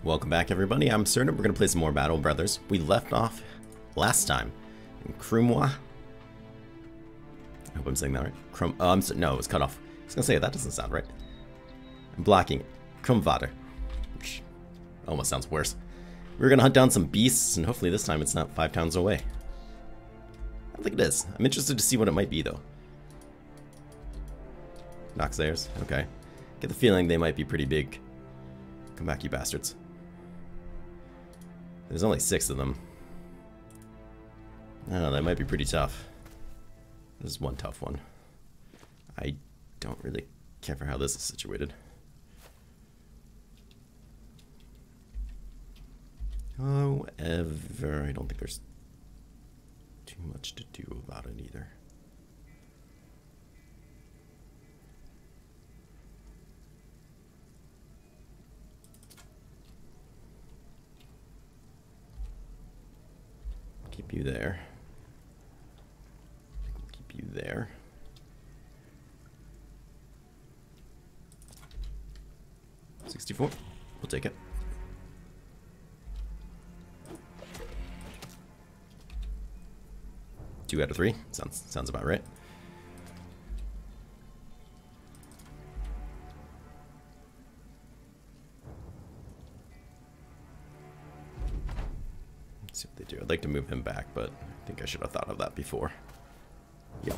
Welcome back, everybody. I'm Absurdum. We're going to play some more Battle Brothers. We left off last time in Crumwa. I hope I'm saying that right. No, it was cut off. I was going to say, that doesn't sound right. I'm blocking it. Krumvader. Which almost sounds worse. We're going to hunt down some beasts, and hopefully this time it's not 5 towns away. I don't think it is. I'm interested to see what it might be, though. Noxairs. Okay. Get the feeling they might be pretty big. Come back, you bastards. There's only 6 of them. Oh, that might be pretty tough. There's one tough one. I don't really care for how this is situated. However, I don't think there's too much to do about it either. Keep you there. Keep you there. $64. We'll take it. Two out of 3. Sounds about right. Let's see what they do. I'd like to move him back, but I think I should have thought of that before. Yep.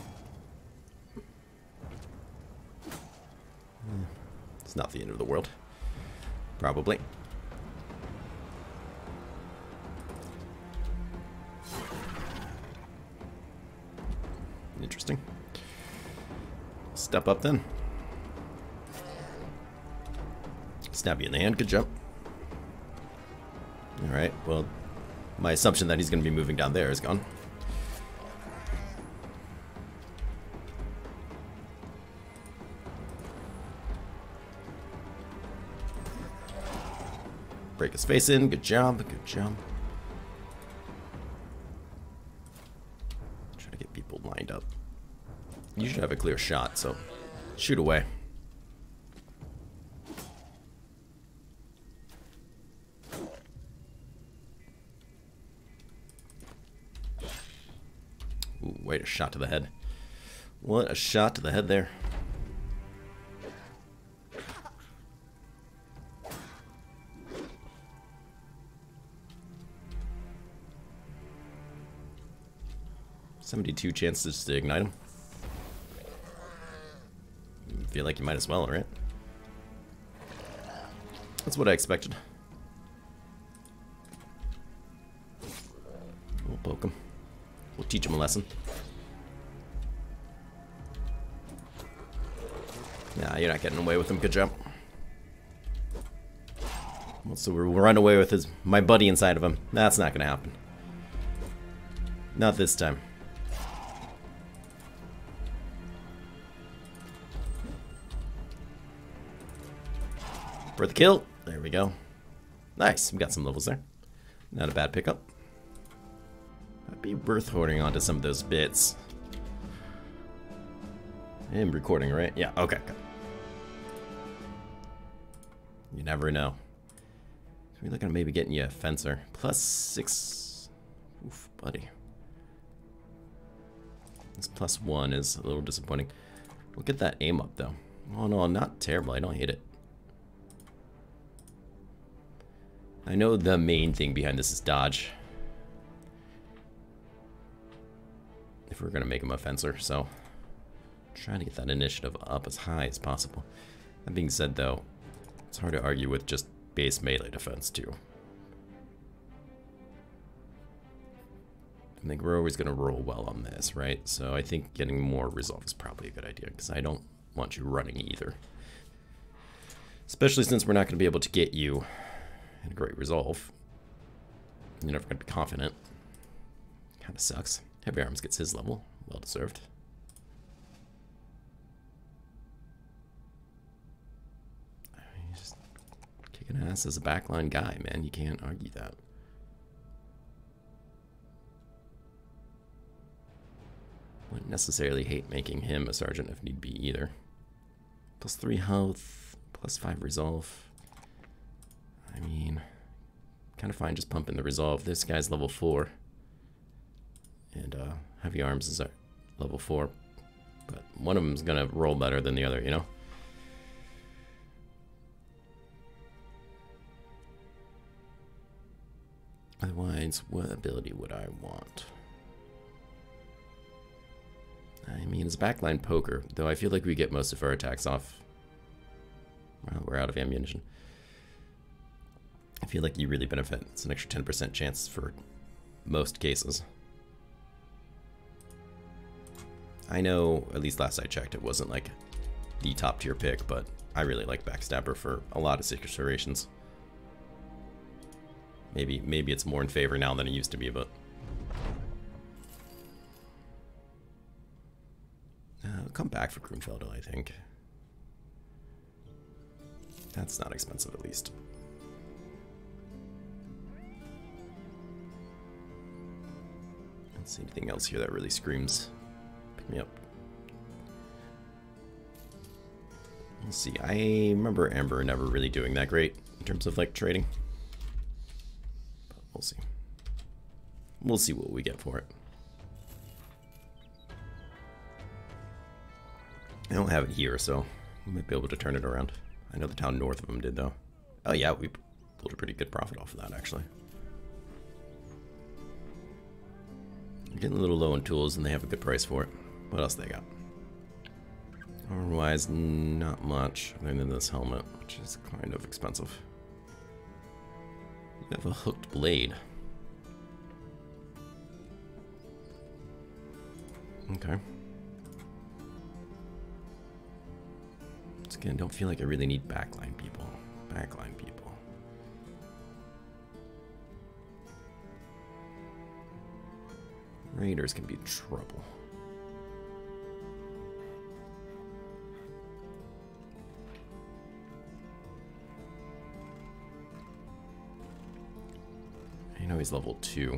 It's not the end of the world. Probably. Interesting. Step up then. Stab you in the hand. Good jump. Alright, well, my assumption that he's going to be moving down there is gone. Break his face in. Good job. Good job. Try to get people lined up. You should have a clear shot, so shoot away. Ooh, wait, a shot to the head. What a shot to the head there. $72 chances to ignite him. Feel like you might as well, right? That's what I expected. We'll poke him. We'll teach him a lesson. Nah, you're not getting away with him. Good job. So we'll run away with my buddy inside of him. That's not gonna happen. Not this time. For the kill. There we go. Nice. We got some levels there. Not a bad pickup. That'd be worth holding on to some of those bits. I'm recording, right? Yeah, okay. You never know. So we're looking at maybe getting you a fencer. +6. Oof, buddy. This +1 is a little disappointing. We'll get that aim up, though. Oh, no, not terrible. I don't hate it. I know the main thing behind this is dodge. If we're going to make him a fencer, so trying to get that initiative up as high as possible. That being said, though, it's hard to argue with just base melee defense, too. I think we're always going to roll well on this, right? So I think getting more resolve is probably a good idea, because I don't want you running either. Especially since we're not going to be able to get you a great resolve. You're never going to be confident. Kind of sucks. Heavy Arms gets his level. Well deserved. He's just kicking ass as a backline guy, man. You can't argue that. Wouldn't necessarily hate making him a sergeant if need be either. +3 health, +5 resolve. I mean, kind of fine just pumping the resolve. This guy's level 4. And heavy arms is level 4. But one of them's going to roll better than the other, you know? Otherwise, what ability would I want? I mean, it's backline poker, though I feel like we get most of our attacks off. Well, we're out of ammunition. I feel like you really benefit. It's an extra 10% chance for most cases. I know, at least last I checked, it wasn't like the top tier pick, but I really like Backstabber for a lot of situations. Maybe it's more in favor now than it used to be, but I'll come back for Grunfelder, I think. That's not expensive, at least. Let's see anything else here that really screams. Pick me up. Let's see. I remember Amber never really doing that great in terms of like trading. But we'll see. We'll see what we get for it. I don't have it here, so we might be able to turn it around. I know the town north of them did, though. Oh yeah, we pulled a pretty good profit off of that, actually. We're getting a little low on tools, and they have a good price for it. What else they got? Otherwise, not much other than this helmet, which is kind of expensive. We have a hooked blade. Okay. Again, don't feel like I really need backline people. Backline people. Raiders can be trouble. I know he's level 2.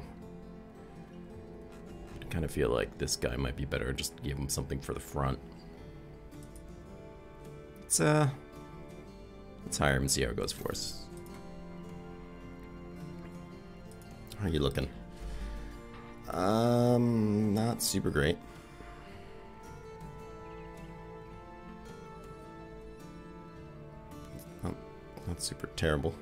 I kind of feel like this guy might be better. Just give him something for the front. Let's hire him and see how it goes for us. How are you looking? Not super great. Not super terrible.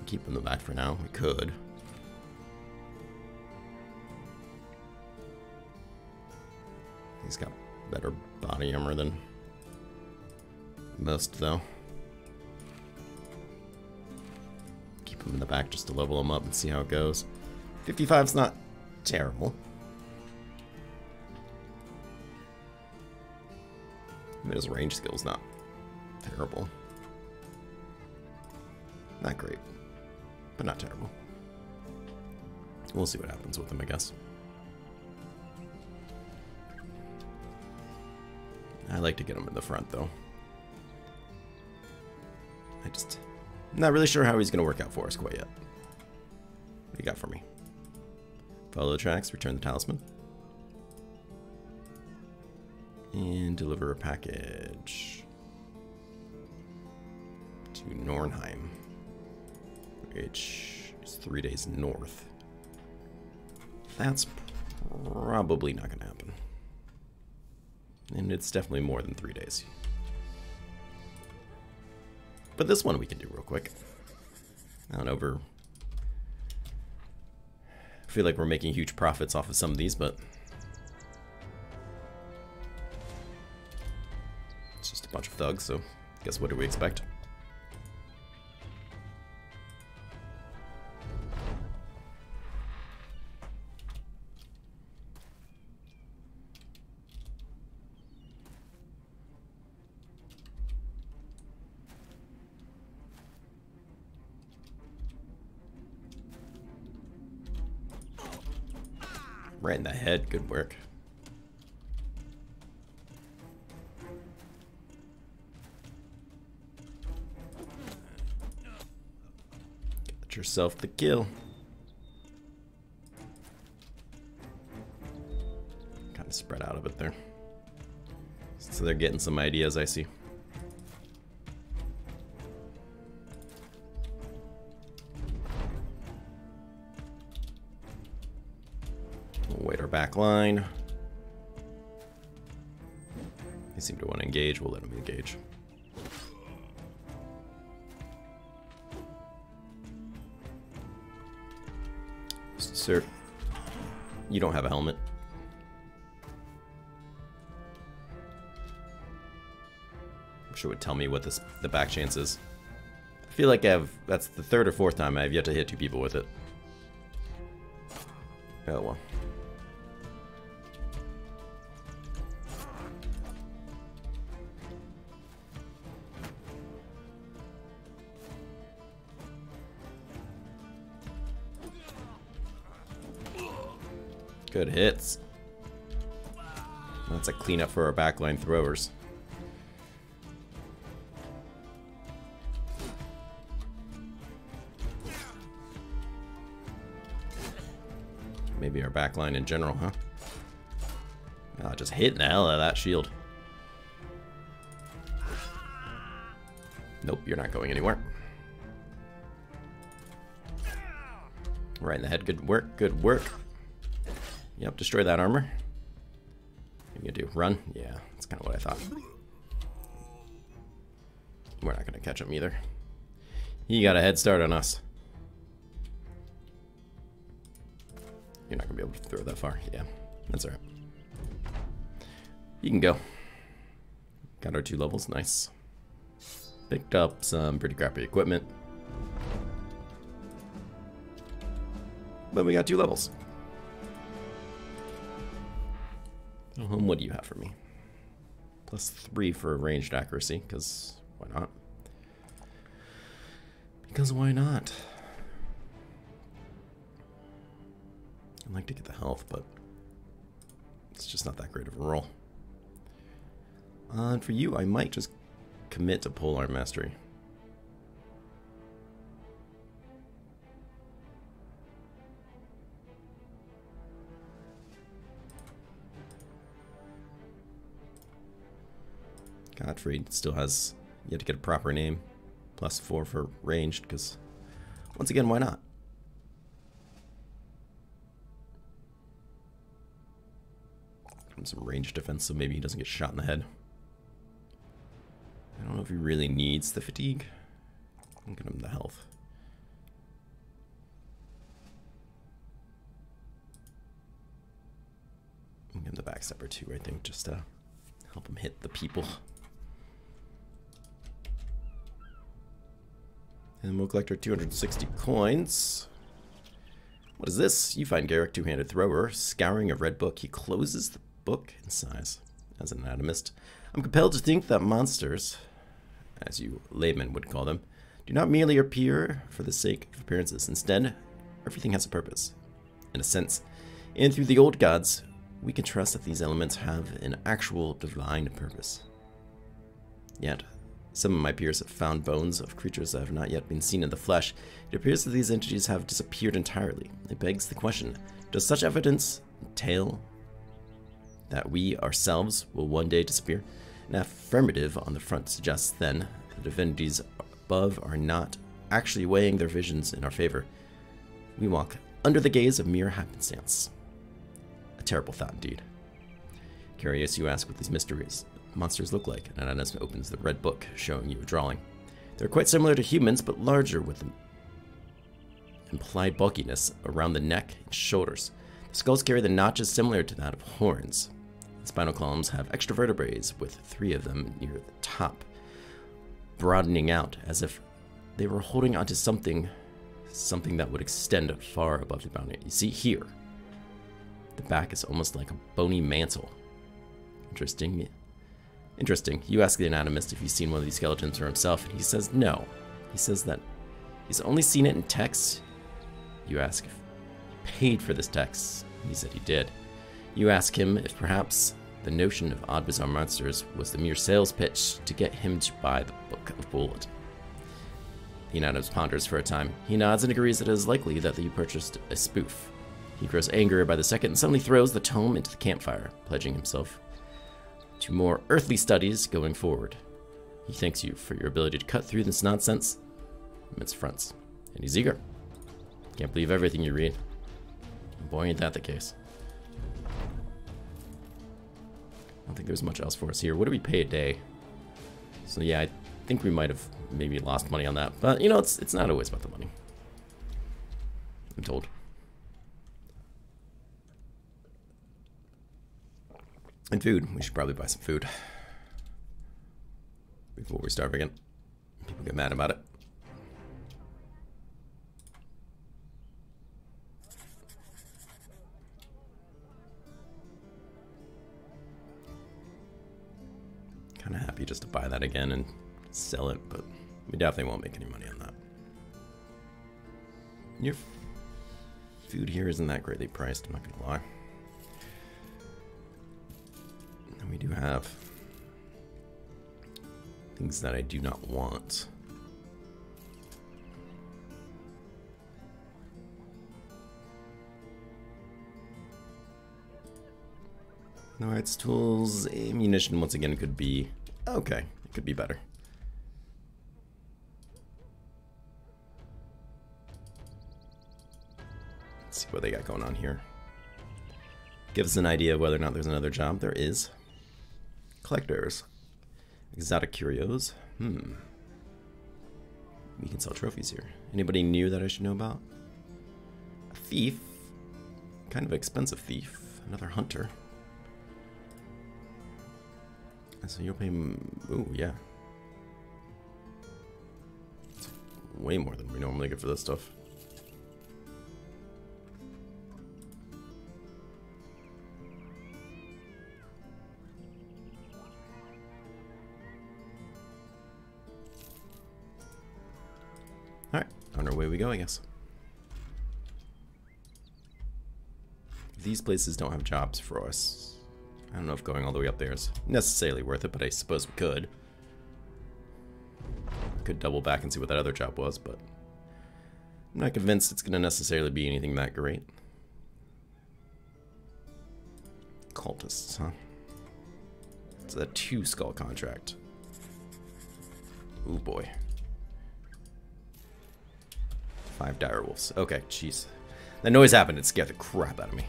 Keep him in the back for now. We could. He's got better body armor than most, though. Keep him in the back just to level him up and see how it goes. 55's not terrible. I mean, his range skill's not terrible. Not great, but not terrible. We'll see what happens with him, I guess. I like to get him in the front, though. I'm not really sure how he's going to work out for us quite yet. What do you got for me? Follow the tracks, return the talisman. And deliver a package to Nornheim, which is 3 days north. That's probably not going to happen. And it's definitely more than 3 days. But this one we can do real quick. I don't know, I feel like we're making huge profits off of some of these, but it's just a bunch of thugs, so I guess what do we expect? Right in the head, good work. Get yourself the kill. Kind of spread out a bit there. So they're getting some ideas, I see. back line. They seem to want to engage. We'll let them engage. Sir, you don't have a helmet. I'm sure it would tell me what the back chance is. I feel like that's the third or fourth time I've yet to hit 2 people with it. Oh well. Good hits. That's a cleanup for our backline throwers. Maybe our backline in general, huh? Oh, just hitting the hell out of that shield. Nope, you're not going anywhere. Right in the head. Good work, good work. Yep, destroy that armor. What are you gonna do? Run? Yeah, that's kind of what I thought. We're not gonna catch him either. He got a head start on us. You're not gonna be able to throw that far. Yeah, that's alright. You can go. Got our 2 levels, nice. Picked up some pretty crappy equipment. But we got 2 levels. What do you have for me? +3 for ranged accuracy, because why not? Because why not? I'd like to get the health, but it's just not that great of a roll. And for you, I might just commit to polearm mastery. Gottfried still has yet to get a proper name. +4 for ranged, because once again, why not? Some ranged defense, so maybe he doesn't get shot in the head. I don't know if he really needs the fatigue. I'll get him the health. I'll give him the backstabber too, I think, just to help him hit the people. And we'll collect our 260 coins. What is this? You find Garrick, 2-handed thrower, scouring a red book. He closes the book in size. As an anatomist, I'm compelled to think that monsters, as you laymen would call them, do not merely appear for the sake of appearances. Instead, everything has a purpose, in a sense. And through the old gods, we can trust that these elements have an actual divine purpose. Yet, some of my peers have found bones of creatures that have not yet been seen in the flesh. It appears that these entities have disappeared entirely. It begs the question, does such evidence entail that we ourselves will one day disappear? An affirmative on the front suggests then the divinities above are not actually weighing their visions in our favor. We walk under the gaze of mere happenstance. A terrible thought indeed. Curious, you ask what these monsters look like, and Anatomist opens the red book, showing you a drawing. They're quite similar to humans, but larger, with an implied bulkiness around the neck and shoulders. The skulls carry the notches similar to that of horns. The spinal columns have extra vertebrae, with 3 of them near the top, broadening out as if they were holding onto something that would extend far above the boundary. You see here, the back is almost like a bony mantle. Interesting. You ask the anatomist if he's seen one of these skeletons for himself, and he says no. He says that he's only seen it in texts. You ask if he paid for this text. He said he did. You ask him if perhaps the notion of odd bizarre monsters was the mere sales pitch to get him to buy the Book of Bullet. The anatomist ponders for a time. He nods and agrees that it is likely that you purchased a spoof. He grows angrier by the second and suddenly throws the tome into the campfire, pledging himself to more earthly studies going forward. He thanks you for your ability to cut through this nonsense amidst fronts, and he's eager. Can't believe everything you read. Boy, ain't that the case. don't think there's much else for us here. What do we pay a day? So yeah, I think we might have maybe lost money on that. But, you know, it's not always about the money, I'm told. And food. We should probably buy some food before we starve again. People get mad about it. Kind of happy just to buy that again and sell it, but we definitely won't make any money on that. Your food here isn't that greatly priced, I'm not gonna lie. And we do have things that I do not want. No arts tools, ammunition once again could be okay. It could be better. Let's see what they got going on here. Give us an idea of whether or not there's another job. There is. Collectors. Exotic curios. We can sell trophies here. Anybody new that I should know about? A thief. Kind of expensive thief. Another hunter. So you'll pay. Ooh, yeah. It's way more than we normally get for this stuff. Alright, on our way we go, I guess. These places don't have jobs for us. I don't know if going all the way up there is necessarily worth it, but I suppose we could. Could double back and see what that other job was, but I'm not convinced it's going to necessarily be anything that great. Cultists, huh? It's a 2-skull contract. Ooh, boy. 5 direwolves. Okay, jeez. That noise happened. It scared the crap out of me.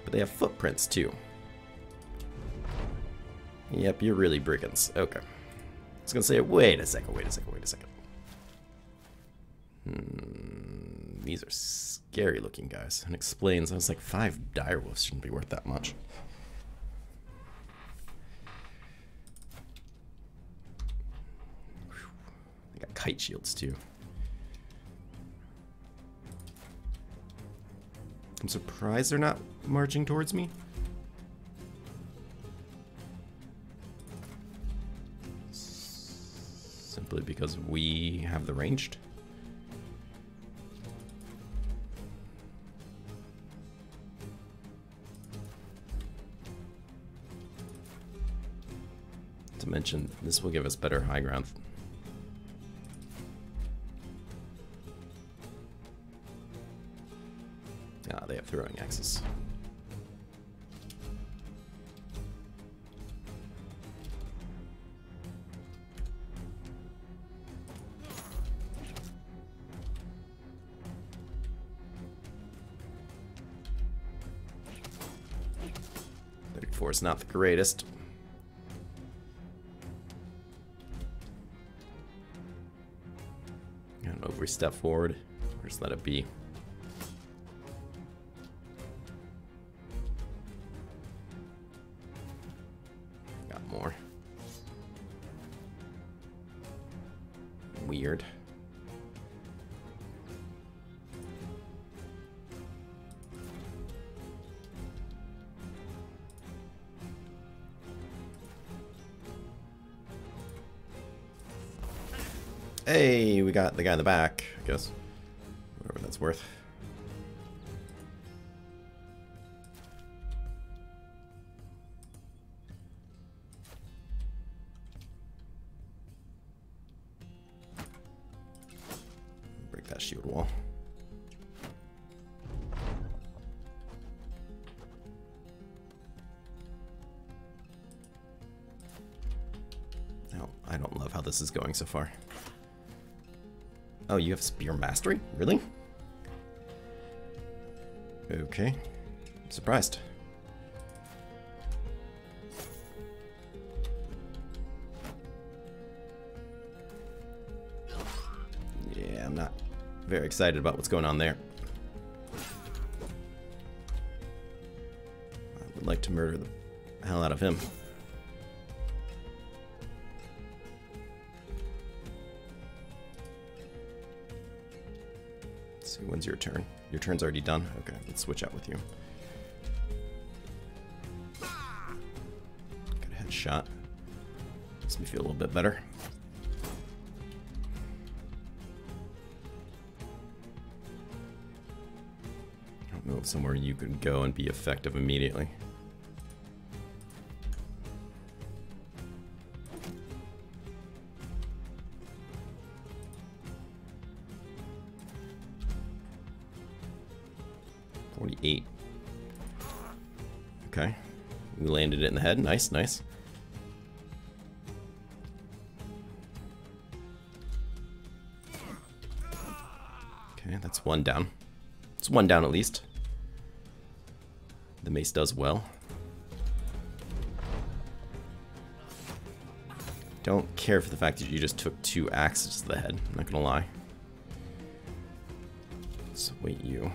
But they have footprints, too. Yep, you're really brigands. Okay. I was gonna say, wait a second. These are scary looking guys. And explains, I was like, 5 direwolves shouldn't be worth that much. They got kite shields, too. I'm surprised they're not marching towards me. Simply because we have the ranged. To mention, this will give us better high ground. Ah, they have throwing axes. Is not the greatest. I don't know if we step forward or just let it be. Got more. Weird. Hey, we got the guy in the back, I guess. Whatever that's worth. Break that shield wall. No, I don't love how this is going so far. Oh, you have spear mastery? Really? Okay. I'm surprised. not very excited about what's going on there. I would like to murder the hell out of him. Let's see, when's your turn? Your turn's already done? Okay, let's switch out with you. Got a headshot. Makes me feel a little bit better. I don't know if somewhere you could go and be effective immediately. Okay, we landed it in the head. Nice, nice. Okay, that's one down. It's one down at least. The mace does well. Don't care for the fact that you just took 2 axes to the head. I'm not gonna lie. Let's wait you.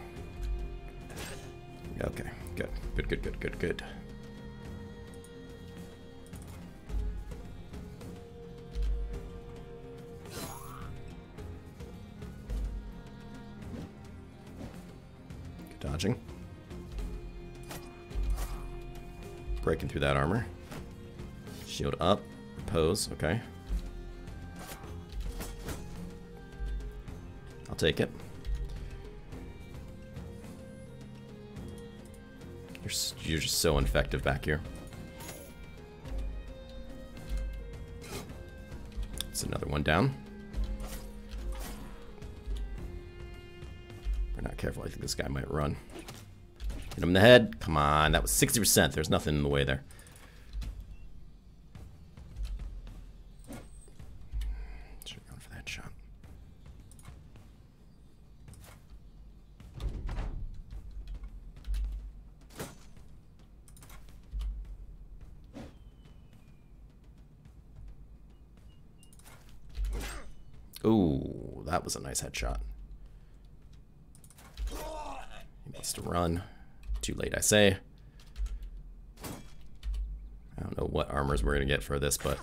Okay, good. Good, good, good, good, good. Good dodging. Breaking through that armor. Shield up. Repose, okay. I'll take it. You're just so ineffective back here. It's another one down. If we're not careful, I think this guy might run. Hit him in the head. Come on, that was 60%. There's nothing in the way there. Should have gone for that shot. Ooh, that was a nice headshot. He wants to run. Too late, I say. I don't know what armors we're gonna get for this, but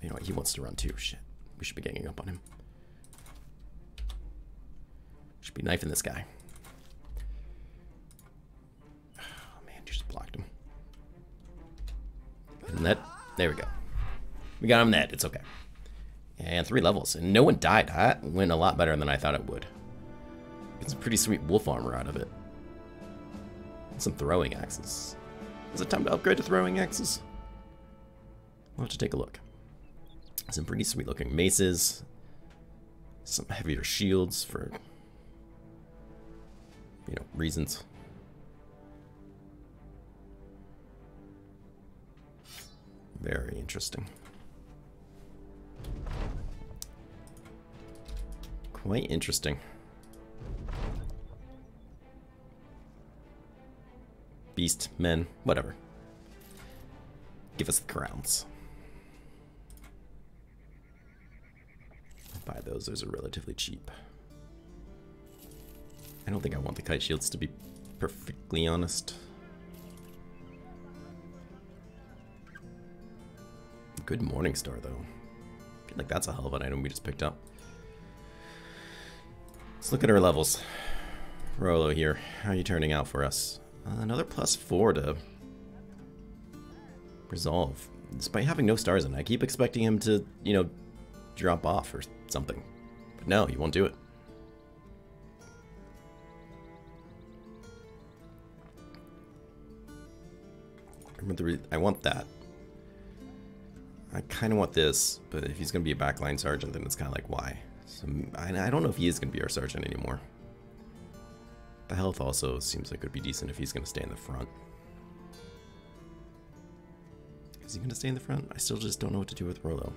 you know what? He wants to run too. Shit, we should be ganging up on him. Should be knifing this guy. Oh man, you just blocked him. And that, there we go. We got him in that. It's okay. And 3 levels. And no one died. That went a lot better than I thought it would. Get some pretty sweet wolf armor out of it. And some throwing axes. Is it time to upgrade to throwing axes? We'll have to take a look. Some pretty sweet looking maces. Some heavier shields for, you know, reasons. Very interesting. Quite interesting. Beast, men, whatever. Give us the crowns. Buy those are relatively cheap. I don't think I want the kite shields, to be perfectly honest. Good Morning Star though. I feel like that's a hell of an item we just picked up. Let's look at our levels. Rolo here, how are you turning out for us? Another +4 to resolve. Despite having no stars in it, I keep expecting him to, you know, drop off or something. But no, he won't do it. I want that. I kind of want this, but if he's going to be a backline sergeant, then it's kind of like, why? So, I don't know if he is going to be our sergeant anymore. The health also seems like it would be decent if he's going to stay in the front. Is he going to stay in the front? I still just don't know what to do with Rolo.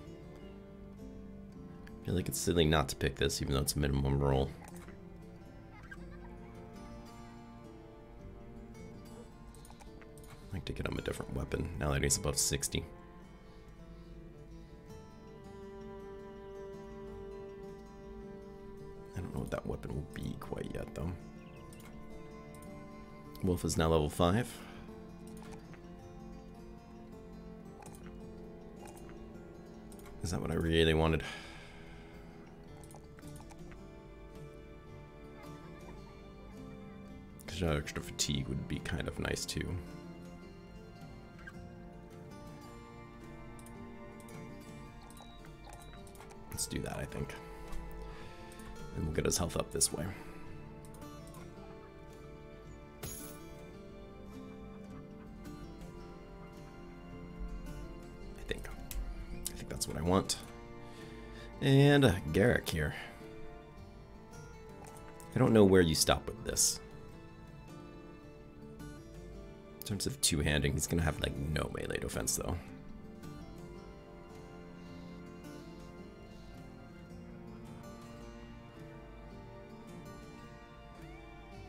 I feel like it's silly not to pick this, even though it's a minimum roll. I'd like to get him a different weapon now that he's above 60. don't know what that weapon will be quite yet, though. Wolf is now level 5. Is that what I really wanted? Because extra fatigue would be kind of nice, too. Let's do that, I think. And we'll get his health up this way. I think that's what I want. And Garrick here. I don't know where you stop with this. In terms of two-handing, he's gonna have like no melee defense though.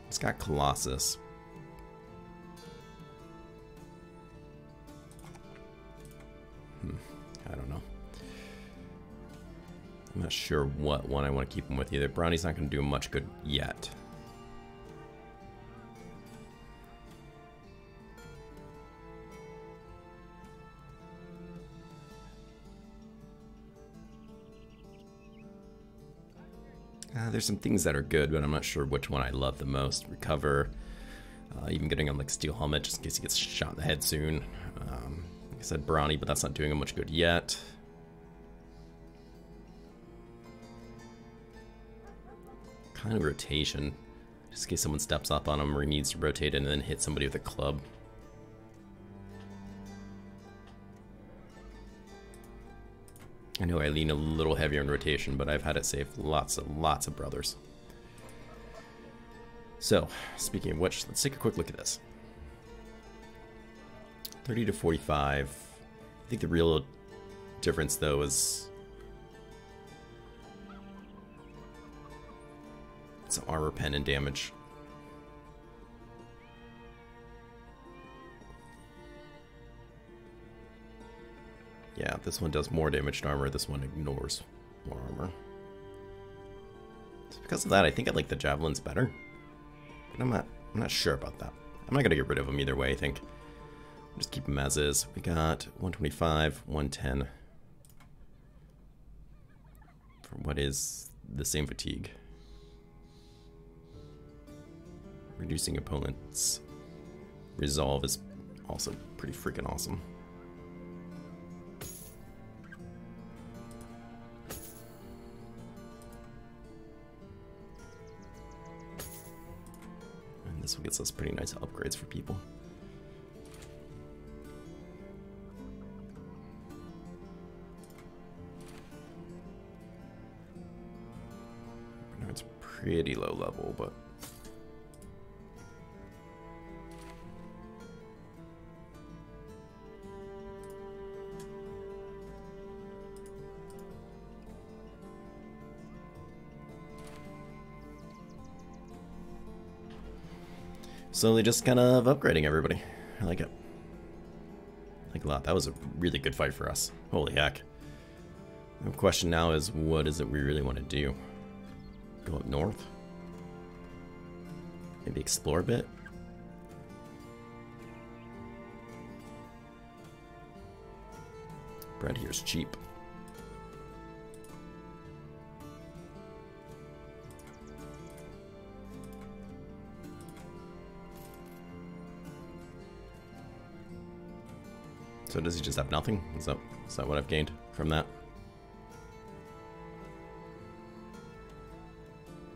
It's got Colossus. I don't know. I'm not sure what one I want to keep him with either. Brownie's not going to do him much good yet. There's some things that are good, but I'm not sure which one I love the most. Recover, even getting him like Steel Helmet just in case he gets shot in the head soon. Like I said, Brownie, but that's not doing him much good yet. Kind of rotation, just in case someone steps up on him or he needs to rotate and then hit somebody with a club. I know I lean a little heavier in rotation, but I've had it save lots of brothers. So, speaking of which, let's take a quick look at this. 30 to 45. I think the real difference, though, is it's armor, pen, and damage. Yeah, this one does more damage to armor, this one ignores more armor. So because of that, I think I like the javelins better. But I'm not sure about that. I'm not gonna get rid of them either way, I think. We'll just keep them as is. We got 125, 110. For what is the same fatigue. Reducing opponents' resolve is also pretty freaking awesome. This one gets us pretty nice upgrades for people. It's pretty low level, but slowly just kind of upgrading everybody. I like it. I like it a lot. That was a really good fight for us. Holy heck. The question now is, what is it we really want to do? Go up north? Maybe explore a bit? Bread here's cheap. So does he just have nothing? Is that what I've gained from that?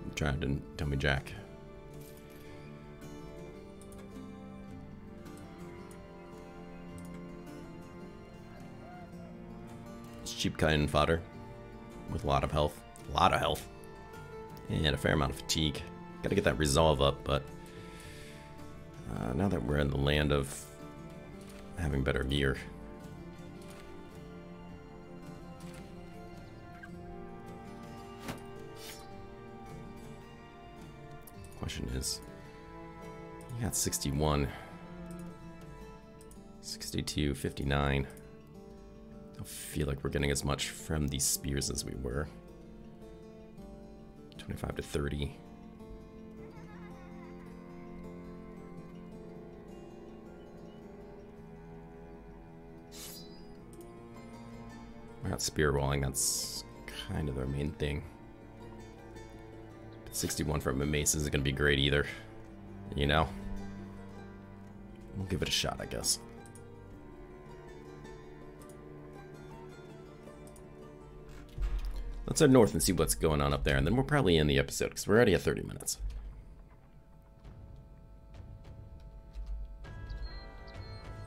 I'm trying to tell me jack. It's cheap cannon fodder with a lot of health. A lot of health. And a fair amount of fatigue. Gotta get that resolve up, but now that we're in the land of having better gear. Question is, you got 61, 62, 59. I feel like we're getting as much from these spears as we were. 25 to 30. We're not spear rolling, that's kind of their main thing. But 61 from a mace isn't going to be great either, you know? We'll give it a shot, I guess. Let's head north and see what's going on up there, and then we'll probably end the episode, because we're already at 30 minutes.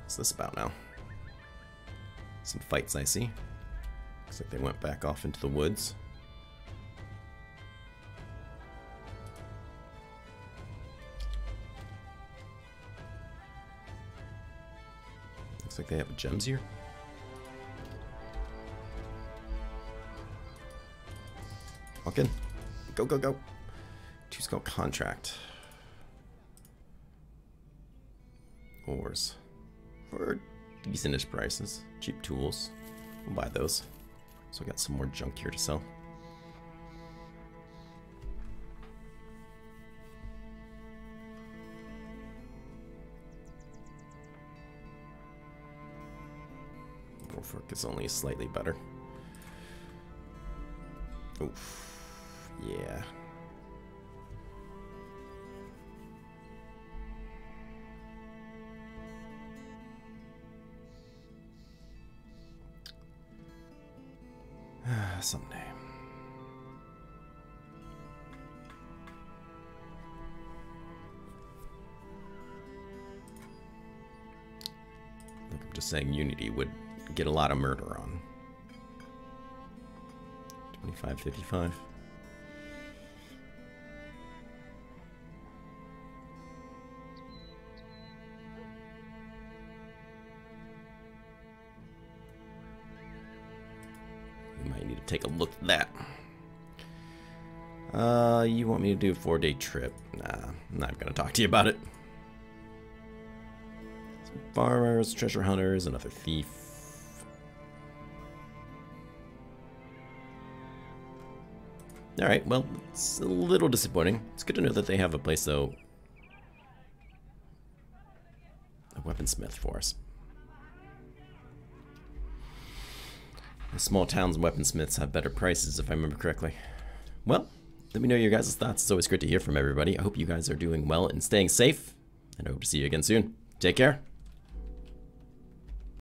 What's this about now? Some fights I see. Looks like they went back off into the woods. Looks like they have gems here. Walk in. Go, go, go. 2 skull contract. Ores. For decentish prices. Cheap tools. We'll buy those. So I got some more junk here to sell. Wolfwork is only slightly better. Oof. Yeah. Someday. Look, I'm just saying Unity would get a lot of murder on. 25.55. Take a look at that. You want me to do a 4-day trip? Nah, I'm not gonna talk to you about it. Some farmers, treasure hunters, another thief. Alright, well, it's a little disappointing. It's good to know that they have a place, though. A weaponsmith for us. The small towns and weaponsmiths have better prices, if I remember correctly. Well, let me know your guys' thoughts. It's always great to hear from everybody. I hope you guys are doing well and staying safe, and I hope to see you again soon. Take care.